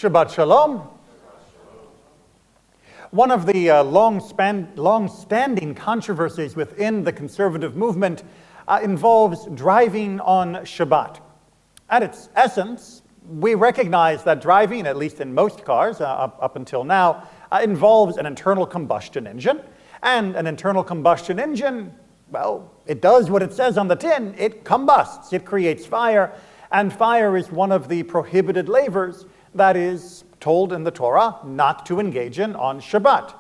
Shabbat Shalom. One of the long-standing controversies within the conservative movement involves driving on Shabbat. At its essence, we recognize that driving, at least in most cars up until now, involves an internal combustion engine. And an internal combustion engine, well, it does what it says on the tin. It combusts, it creates fire, and fire is one of the prohibited labors that is told in the Torah not to engage in on Shabbat.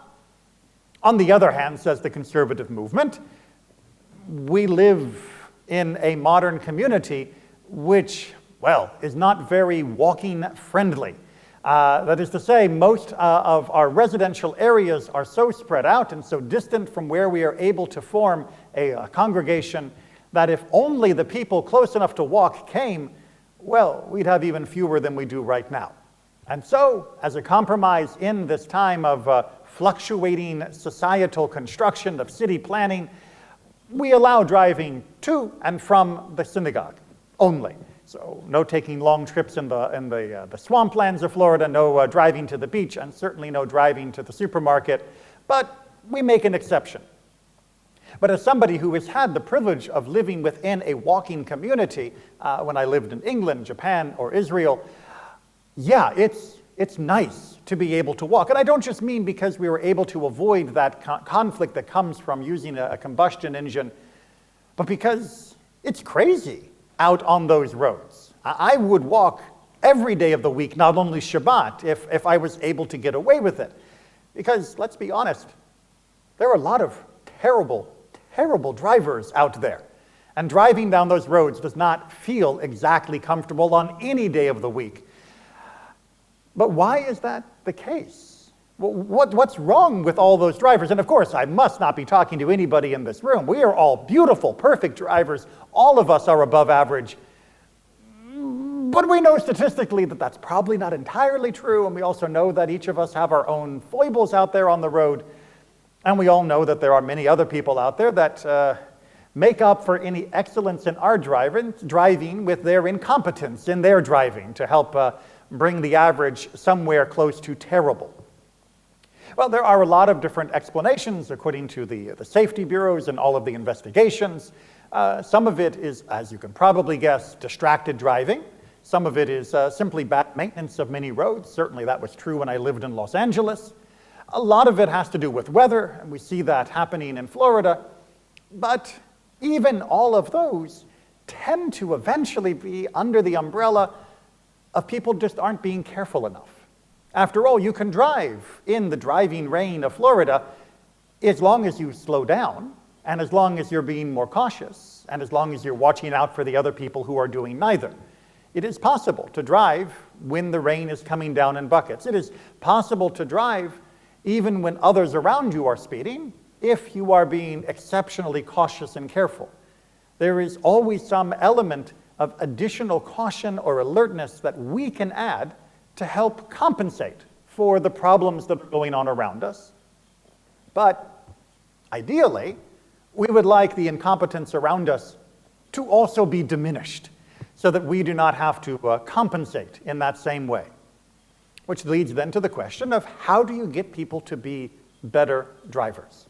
On the other hand, says the conservative movement, we live in a modern community which, well, is not very walking friendly. That is to say, most of our residential areas are so spread out and so distant from where we are able to form a congregation that if only the people close enough to walk came, well, we'd have even fewer than we do right now. And so, as a compromise in this time of fluctuating societal construction of city planning, we allow driving to and from the synagogue only. So no taking long trips in the swamplands of Florida, no driving to the beach, and certainly no driving to the supermarket, but we make an exception. But as somebody who has had the privilege of living within a walking community, when I lived in England, Japan, or Israel, yeah, it's nice to be able to walk. And I don't just mean because we were able to avoid that conflict that comes from using a combustion engine, but because it's crazy out on those roads. I would walk every day of the week, not only Shabbat, if I was able to get away with it. Because, let's be honest, there are a lot of terrible, terrible drivers out there. And driving down those roads does not feel exactly comfortable on any day of the week. But why is that the case? What's wrong with all those drivers? And of course, I must not be talking to anybody in this room. We are all beautiful, perfect drivers. All of us are above average. But we know statistically that that's probably not entirely true, and we also know that each of us have our own foibles out there on the road. And we all know that there are many other people out there that make up for any excellence in our driving with their incompetence in their driving to help bring the average somewhere close to terrible. Well, there are a lot of different explanations according to the safety bureaus and all of the investigations. Some of it is, as you can probably guess, distracted driving. Some of it is simply bad maintenance of many roads. Certainly that was true when I lived in Los Angeles. A lot of it has to do with weather, and we see that happening in Florida. But even all of those tend to eventually be under the umbrella of people just aren't being careful enough. After all, you can drive in the driving rain of Florida as long as you slow down, and as long as you're being more cautious, and as long as you're watching out for the other people who are doing neither. It is possible to drive when the rain is coming down in buckets. It is possible to drive even when others around you are speeding, if you are being exceptionally cautious and careful. There is always some element of additional caution or alertness that we can add to help compensate for the problems that are going on around us. But ideally, we would like the incompetence around us to also be diminished so that we do not have to compensate in that same way. Which leads then to the question of how do you get people to be better drivers?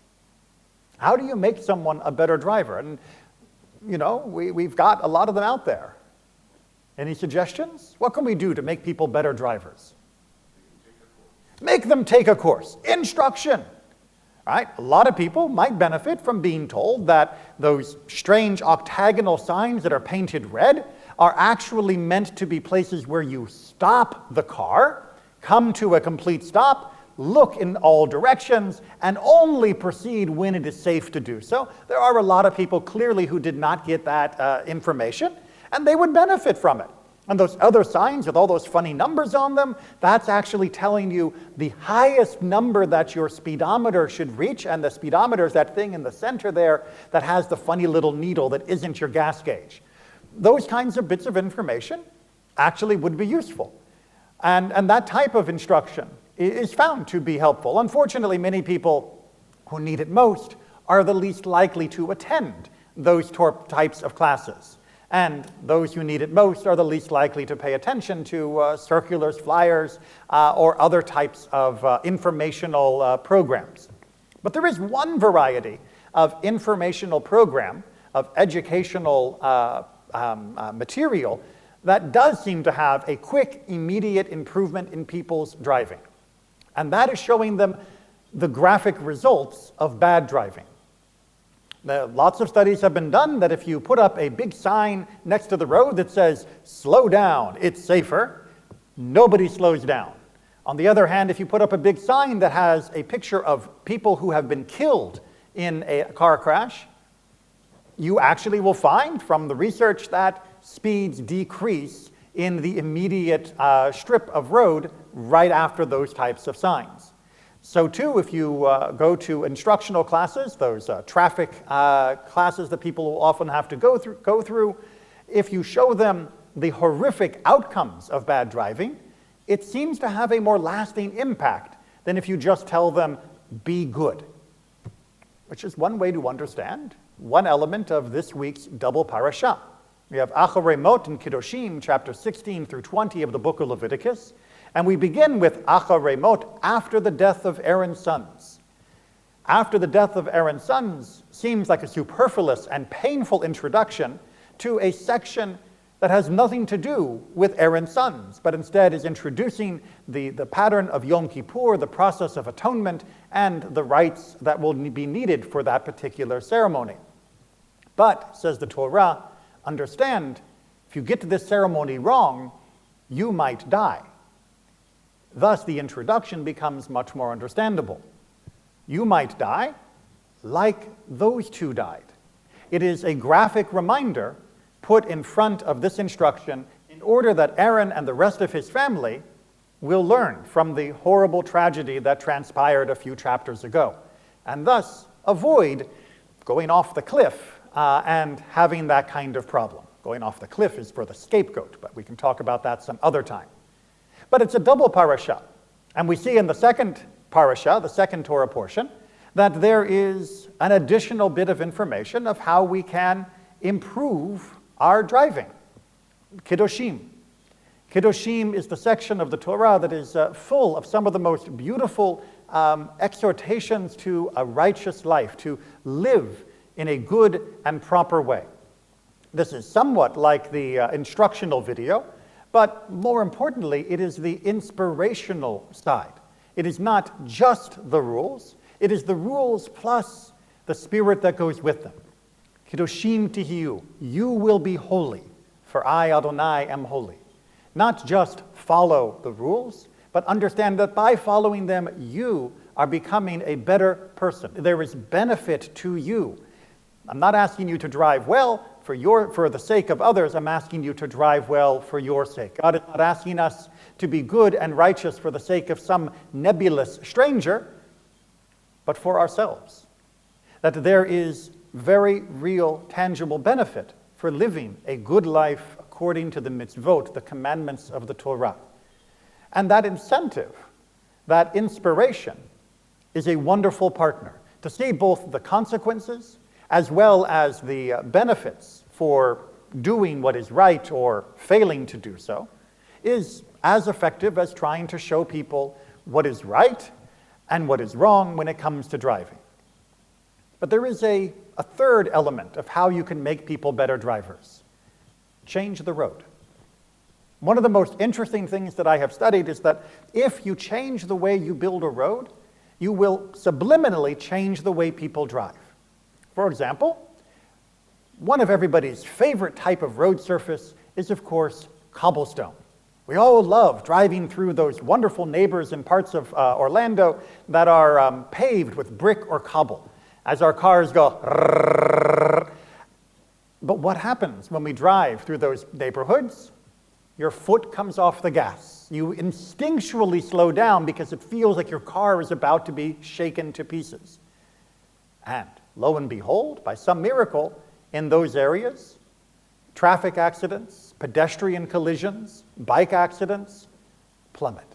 How do you make someone a better driver? And you know, we've got a lot of them out there. Any suggestions? What can we do to make people better drivers? Make them take a course. Instruction. Right? A lot of people might benefit from being told that those strange octagonal signs that are painted red are actually meant to be places where you stop the car, come to a complete stop, look in all directions, and only proceed when it is safe to do so. There are a lot of people clearly who did not get that information, and they would benefit from it. And those other signs with all those funny numbers on them, that's actually telling you the highest number that your speedometer should reach, and the speedometer is that thing in the center there that has the funny little needle that isn't your gas gauge. Those kinds of bits of information actually would be useful. And that type of instruction is found to be helpful. Unfortunately, many people who need it most are the least likely to attend those types of classes. And those who need it most are the least likely to pay attention to circulars, flyers, or other types of informational programs. But there is one variety of informational program, of educational material, that does seem to have a quick, immediate improvement in people's driving. And that is showing them the graphic results of bad driving. Lots of studies have been done that if you put up a big sign next to the road that says, "Slow down, it's safer," nobody slows down. On the other hand, if you put up a big sign that has a picture of people who have been killed in a car crash, you actually will find from the research that speeds decrease in the immediate strip of road right after those types of signs. So too, if you go to instructional classes, those traffic classes that people will often have to go through, if you show them the horrific outcomes of bad driving, it seems to have a more lasting impact than if you just tell them, "Be good," which is one way to understand one element of this week's double parasha. We have Acharei in Kedoshim, chapter 16 through 20 of the book of Leviticus. And we begin with Acharei after the death of Aaron's sons. After the death of Aaron's sons seems like a superfluous and painful introduction to a section that has nothing to do with Aaron's sons, but instead is introducing the pattern of Yom Kippur, the process of atonement, and the rites that will be needed for that particular ceremony. But, says the Torah, understand, if you get to this ceremony wrong, you might die. Thus, the introduction becomes much more understandable. You might die like those two died. It is a graphic reminder put in front of this instruction in order that Aaron and the rest of his family will learn from the horrible tragedy that transpired a few chapters ago, and thus avoid going off the cliff and having that kind of problem. Going off the cliff is for the scapegoat, but we can talk about that some other time. But it's a double parasha. And we see in the second parasha, the second Torah portion, that there is an additional bit of information of how we can improve our driving. Kedoshim. Kedoshim is the section of the Torah that is full of some of the most beautiful exhortations to a righteous life, to live in a good and proper way. This is somewhat like the instructional video, but more importantly, it is the inspirational side. It is not just the rules, it is the rules plus the spirit that goes with them. Kedoshim tihiyu, you will be holy, for I, Adonai, am holy. Not just follow the rules, but understand that by following them, you are becoming a better person. There is benefit to you. I'm not asking you to drive well for the sake of others. I'm asking you to drive well for your sake. God is not asking us to be good and righteous for the sake of some nebulous stranger, but for ourselves. That there is very real, tangible benefit for living a good life according to the mitzvot, the commandments of the Torah. And that incentive, that inspiration, is a wonderful partner to see both the consequences as well as the benefits for doing what is right or failing to do so, is as effective as trying to show people what is right and what is wrong when it comes to driving. But there is a third element of how you can make people better drivers. Change the road. One of the most interesting things that I have studied is that if you change the way you build a road, you will subliminally change the way people drive. For example, one of everybody's favorite type of road surface is, of course, cobblestone. We all love driving through those wonderful neighbors in parts of Orlando that are paved with brick or cobble as our cars go. But what happens when we drive through those neighborhoods? Your foot comes off the gas. You instinctually slow down because it feels like your car is about to be shaken to pieces. And lo and behold, by some miracle, in those areas, traffic accidents, pedestrian collisions, bike accidents plummet.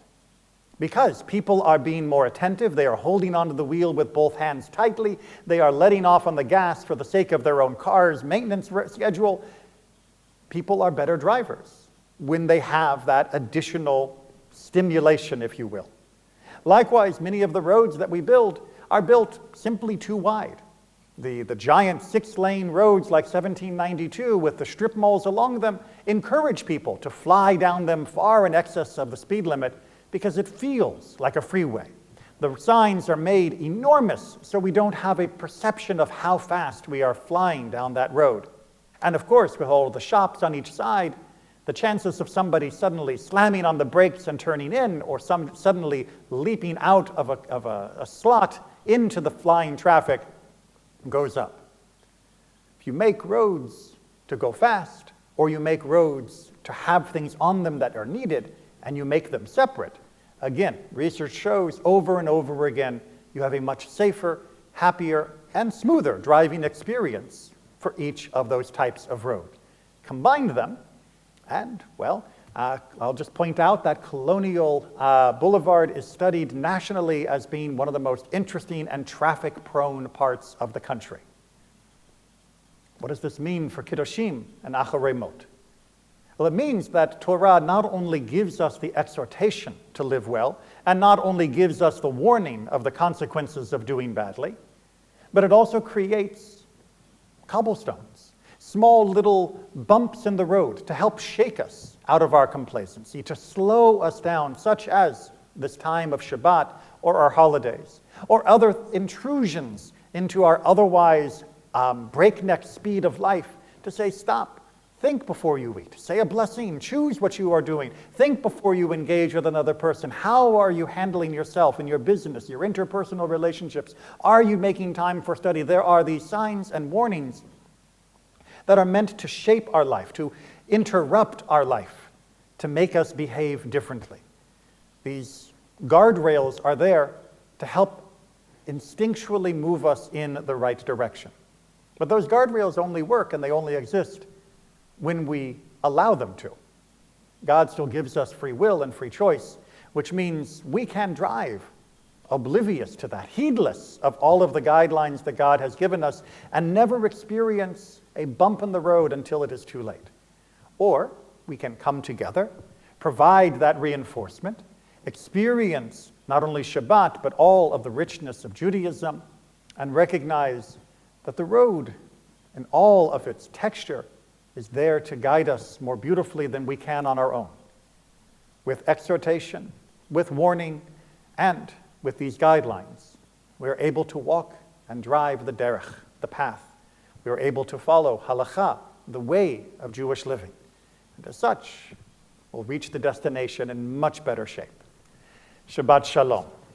Because people are being more attentive, they are holding onto the wheel with both hands tightly, they are letting off on the gas for the sake of their own car's maintenance schedule. people are better drivers when they have that additional stimulation, if you will. Likewise, many of the roads that we build are built simply too wide. The giant 6-lane roads like 1792 with the strip malls along them encourage people to fly down them far in excess of the speed limit because it feels like a freeway. The signs are made enormous so we don't have a perception of how fast we are flying down that road. And of course, with all the shops on each side, the chances of somebody suddenly slamming on the brakes and turning in, or suddenly leaping out of a slot into the flying traffic goes up. If you make roads to go fast, or you make roads to have things on them that are needed, and you make them separate, again, research shows over and over again, you have a much safer, happier, and smoother driving experience for each of those types of road. Combine them, and, well, I'll just point out that Colonial Boulevard is studied nationally as being one of the most interesting and traffic-prone parts of the country. What does this mean for Kedoshim and Acharei? Well, it means that Torah not only gives us the exhortation to live well, and not only gives us the warning of the consequences of doing badly, but it also creates cobblestones, small little bumps in the road to help shake us out of our complacency, to slow us down, such as this time of Shabbat or our holidays, or other intrusions into our otherwise breakneck speed of life, to say, stop, think before you eat, say a blessing, choose what you are doing, think before you engage with another person. How are you handling yourself in your business, your interpersonal relationships? Are you making time for study? There are these signs and warnings that are meant to shape our life, to interrupt our life, to make us behave differently. These guardrails are there to help instinctually move us in the right direction. But those guardrails only work and they only exist when we allow them to. God still gives us free will and free choice, which means we can drive oblivious to that, heedless of all of the guidelines that God has given us, and never experience a bump in the road until it is too late. Or we can come together, provide that reinforcement, experience not only Shabbat, but all of the richness of Judaism, and recognize that the road and all of its texture is there to guide us more beautifully than we can on our own. With exhortation, with warning, and with these guidelines, we are able to walk and drive the derech, the path. We are able to follow halakha, the way of Jewish living. And as such, we'll reach the destination in much better shape. Shabbat Shalom.